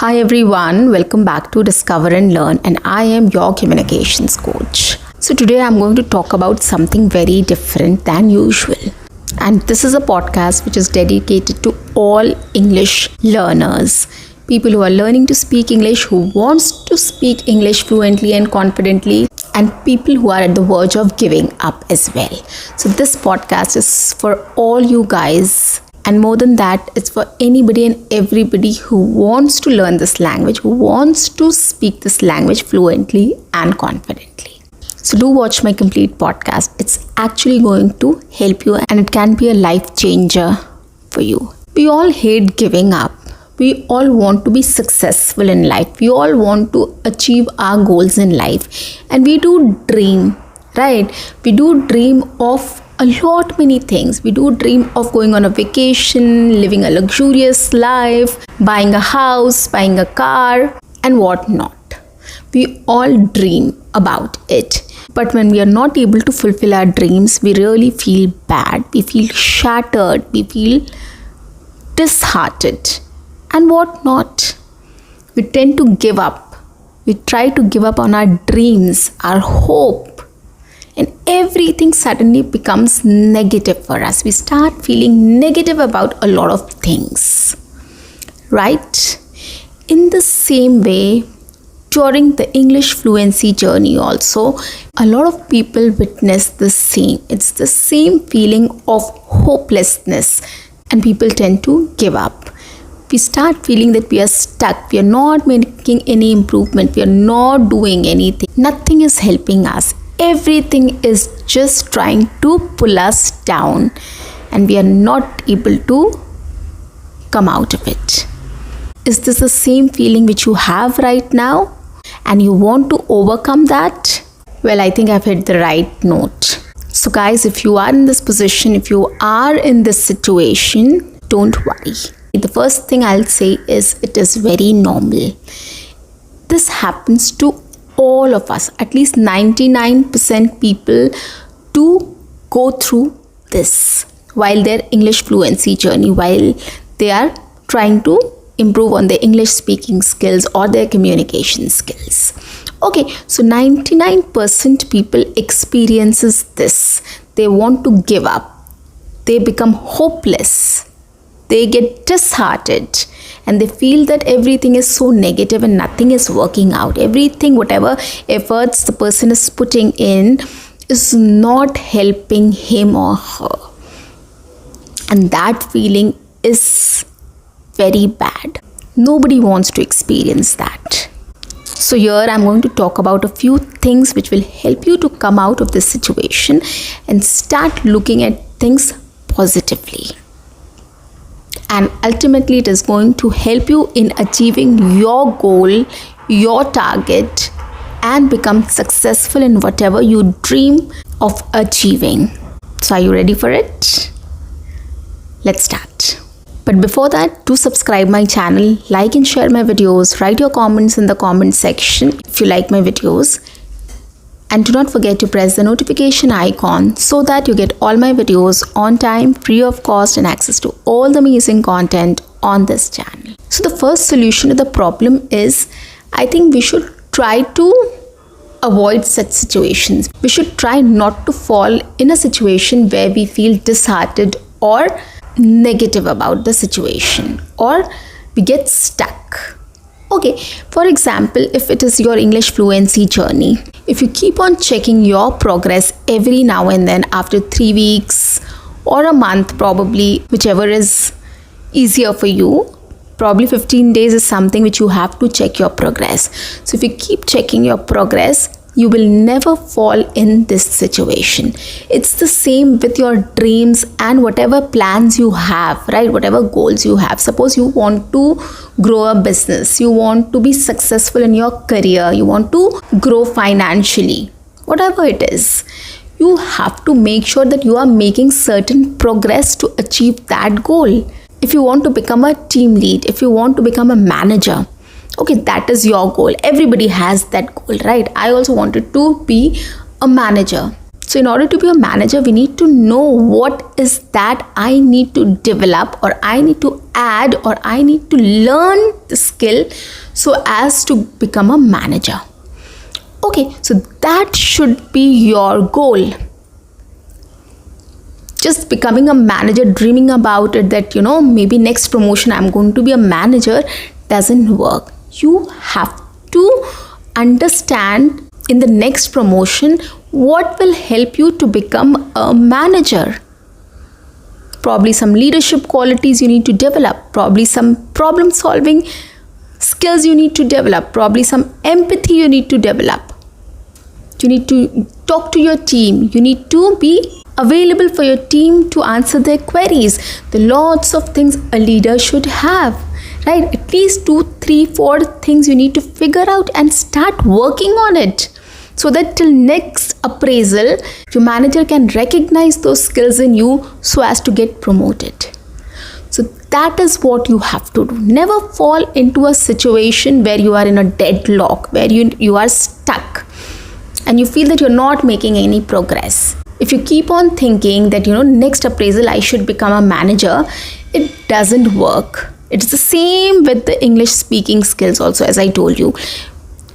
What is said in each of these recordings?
Hi everyone, welcome back to Discover and Learn, and I am your communications coach. So today I'm going to talk about something very different than usual. And this is a podcast which is dedicated to all English learners, people who are learning to speak English, who wants to speak English fluently and confidently, and people who are at the verge of giving up as well. So this podcast is for all you guys. And more than that, it's for anybody and everybody who wants to learn this language, who wants to speak this language fluently and confidently. So do watch my complete podcast. It's actually going to help you and it can be a life changer for you. We all hate giving up. We all want to be successful in life. We all want to achieve our goals in life. And we do dream, right? We do dream of a lot many things. We do dream of going on a vacation, living a luxurious life, buying a house, buying a car, and whatnot. We all dream about it. But when we are not able to fulfill our dreams, we really feel bad. We feel shattered. We feel disheartened and whatnot. We tend to give up. We try to give up on our dreams, our hope. And everything suddenly becomes negative for us. We start feeling negative about a lot of things, right? In the same way, during the English fluency journey also, a lot of people witness the same. It's the same feeling of hopelessness, and people tend to give up. We start feeling that we are stuck. We are not making any improvement. We are not doing anything. Nothing is helping us. Everything is just trying to pull us down, and we are not able to come out of it. Is this the same feeling which you have right now and you want to overcome that? Well, I think I've hit the right note. So guys, if you are in this position, if you are in this situation, don't worry. The first thing I'll say is it is very normal. This happens to all of us, at least 99% people do go through this while their English fluency journey, while they are trying to improve on their English speaking skills or their communication skills. Okay, so 99% people experiences this. They want to give up. They become hopeless. They get disheartened. And they feel that everything is so negative and nothing is working out. Everything, whatever efforts the person is putting in, is not helping him or her. And that feeling is very bad. Nobody wants to experience that. So here I'm going to talk about a few things which will help you to come out of this situation and start looking at things positively. And ultimately, it is going to help you in achieving your goal, your target, and become successful in whatever you dream of achieving. So, are you ready for it? Let's start. But before that, do subscribe my channel, like and share my videos, write your comments in the comment section if you like my videos. And do not forget to press the notification icon so that you get all my videos on time, free of cost, and access to all the amazing content on this channel. So the first solution to the problem is, I think we should try to avoid such situations. We should try not to fall in a situation where we feel disheartened or negative about the situation, or we get stuck. Okay, for example, if it is your English fluency journey, if you keep on checking your progress every now and then after 3 weeks or a month, probably, whichever is easier for you, probably 15 days is something which you have to check your progress. So if you keep checking your progress, you will never fall in this situation. It's the same with your dreams and whatever plans you have, right? Whatever goals you have. Suppose you want to grow a business, you want to be successful in your career, you want to grow financially, whatever it is. You have to make sure that you are making certain progress to achieve that goal. If you want to become a team lead, if you want to become a manager, okay, that is your goal. Everybody has that goal, right? I also wanted to be a manager. So in order to be a manager, we need to know what is that I need to develop, or I need to add, or I need to learn the skill so as to become a manager. Okay, so that should be your goal. Just becoming a manager, dreaming about it, that maybe next promotion I'm going to be a manager, doesn't work. You have to understand in the next promotion what will help you to become a manager. Probably some leadership qualities you need to develop, probably some problem solving skills you need to develop, probably some empathy you need to develop. You need to talk to your team, you need to be available for your team to answer their queries. There are lots of things a leader should have, right? At least 2, 3, 4 things you need to figure out and start working on it, so that till next appraisal, your manager can recognize those skills in you so as to get promoted. So that is what you have to do. Never fall into a situation where you are in a deadlock, where you are stuck and you feel that you're not making any progress. If you keep on thinking that, next appraisal I should become a manager, it doesn't work. It's the same with the English speaking skills also, as I told you.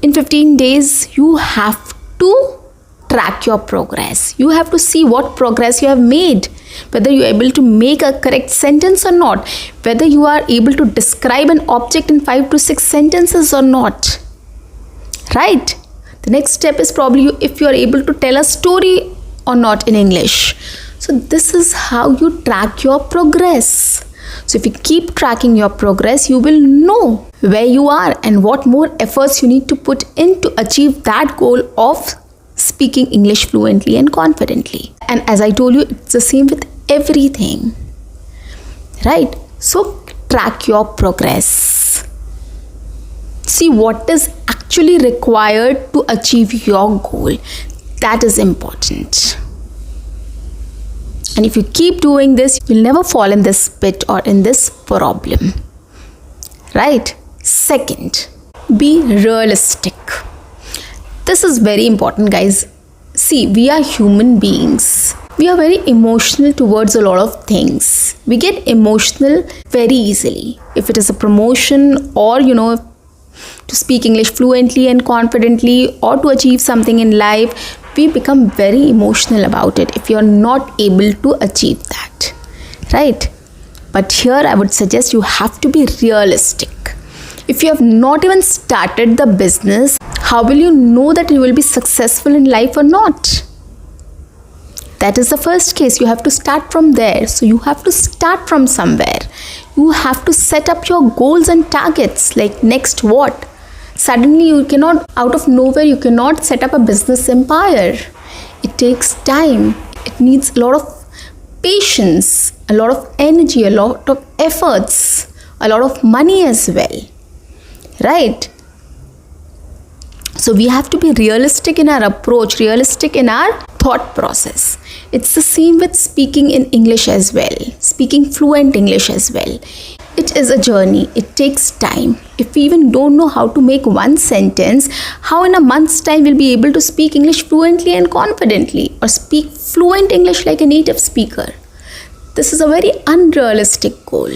In 15 days, you have to track your progress. You have to see what progress you have made, whether you are able to make a correct sentence or not, whether you are able to describe an object in 5 to 6 sentences or not, right? The next step is probably if you are able to tell a story or not in English. So this is how you track your progress. So if you keep tracking your progress, you will know where you are and what more efforts you need to put in to achieve that goal of speaking English fluently and confidently. And as I told you, it's the same with everything, right? So track your progress. See what is actually required to achieve your goal. That is important. And if you keep doing this, you'll never fall in this pit or in this problem, right? Second, be realistic. This is very important, guys. See, we are human beings. We are very emotional towards a lot of things. We get emotional very easily. If it is a promotion, or to speak English fluently and confidently, or to achieve something in life, we become very emotional about it if you're not able to achieve that, right? But here I would suggest you have to be realistic. If you have not even started the business, how will you know that you will be successful in life or not? That is the first case. You have to start from there. So you have to start from somewhere. You have to set up your goals and targets, like next what? Suddenly you cannot, out of nowhere, you cannot set up a business empire. It takes time. It needs a lot of patience, a lot of energy, a lot of efforts, a lot of money as well, right? So we have to be realistic in our approach, realistic in our thought process. It's the same with speaking in English as well, speaking fluent English as well. It is a journey. It takes time. If we even don't know how to make one sentence, how in a month's time we'll be able to speak English fluently and confidently, or speak fluent English like a native speaker? This is a very unrealistic goal.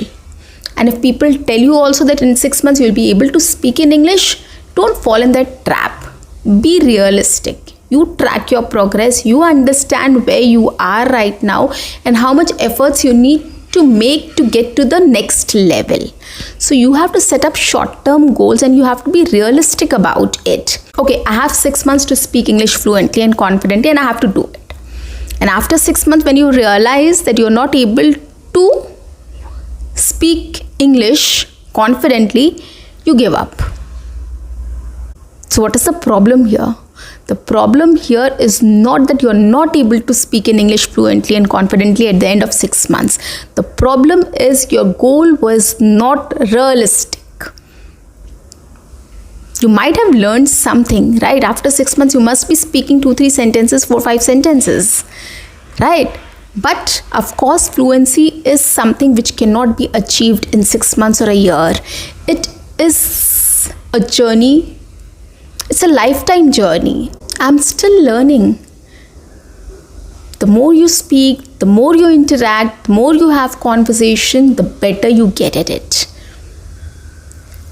And if people tell you also that in 6 months you'll be able to speak in English, don't fall in that trap. Be realistic. You track your progress. You understand where you are right now and how much efforts you need to make to get to the next level. So you have to set up short-term goals and you have to be realistic about it. Okay, I have 6 months to speak English fluently and confidently, and I have to do it. And after 6 months, when you realize that you're not able to speak English confidently, you give up. So what is the problem here? The problem here is not that you're not able to speak in English fluently and confidently at the end of 6 months. The problem is your goal was not realistic. You might have learned something, right? After 6 months, you must be speaking 2-3 sentences, 4-5 sentences, right? But of course, fluency is something which cannot be achieved in 6 months or a year. It is a journey. It's a lifetime journey. I'm still learning. The more you speak, the more you interact, the more you have conversation, the better you get at it.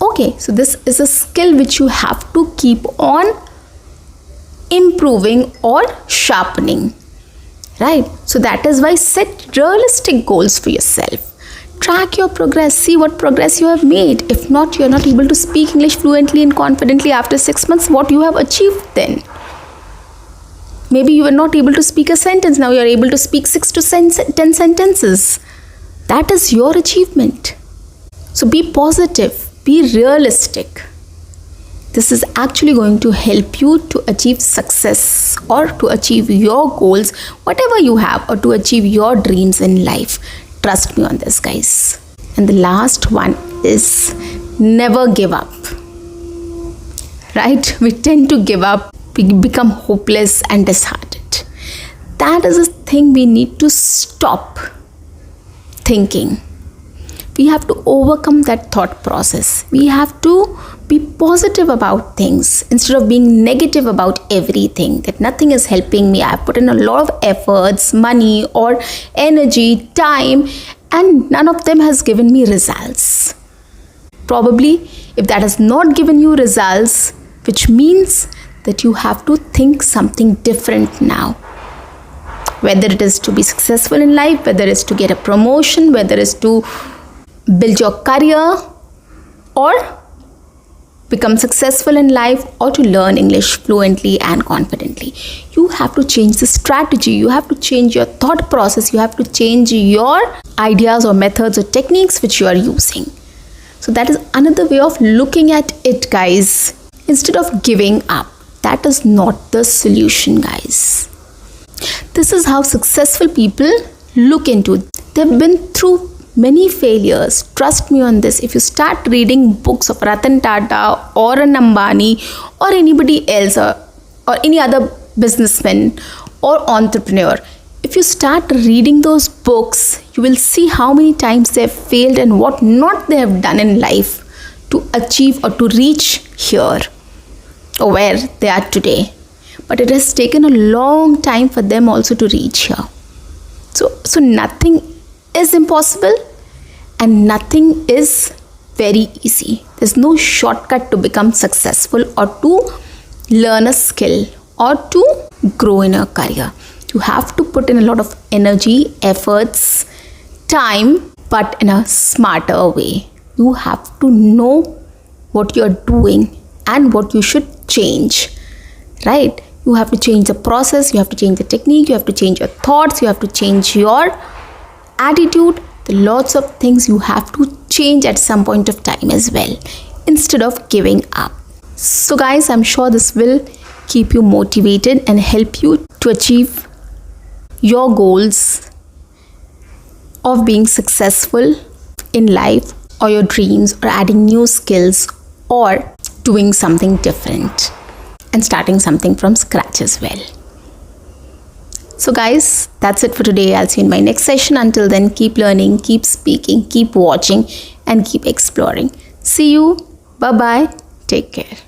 Okay, so this is a skill which you have to keep on improving or sharpening, right? So that is why set realistic goals for yourself. Track your progress, see what progress you have made. If not, you're not able to speak English fluently and confidently after 6 months, what you have achieved then? Maybe you were not able to speak a sentence, now you're able to speak 6 to 10 sentences. That is your achievement. So be positive. Be realistic. This is actually going to help you to achieve success or to achieve your goals, whatever you have, or to achieve your dreams in life. Trust me on this, guys. And the last one is never give up. Right? We tend to give up. We become hopeless and disheartened. That is a thing we need to stop thinking. We have to overcome that thought process. We have to be positive about things instead of being negative about everything, that nothing is helping me. I've put in a lot of efforts, money or energy, time, and none of them has given me results. Probably if that has not given you results, which means that you have to think something different now. Whether it is to be successful in life, whether it is to get a promotion, whether it is to build your career or become successful in life, or to learn English fluently and confidently. You have to change the strategy. You have to change your thought process. You have to change your ideas or methods or techniques which you are using. So that is another way of looking at it, guys. Instead of giving up, that is not the solution, guys. This is how successful people look into it. They've been through many failures. Trust me on this. If you start reading books of Ratan Tata or an Ambani or anybody else or any other businessman or entrepreneur, if you start reading those books, you will see how many times they have failed and what not they have done in life to achieve or to reach here or where they are today. But it has taken a long time for them also to reach here. So nothing is impossible and nothing is very easy. There's no shortcut to become successful or to learn a skill or to grow in a career. You have to put in a lot of energy, efforts, time, but in a smarter way. You have to know what you're doing and what you should change, right? You have to change the process, you have to change the technique, you have to change your thoughts, you have to change your attitude. There are lots of things you have to change at some point of time as well, instead of giving up. So guys, I'm sure this will keep you motivated and help you to achieve your goals of being successful in life, or your dreams, or adding new skills, or doing something different and starting something from scratch as well. So guys, that's it for today. I'll see you in my next session. Until then, keep learning, keep speaking, keep watching, and keep exploring. See you. Bye-bye. Take care.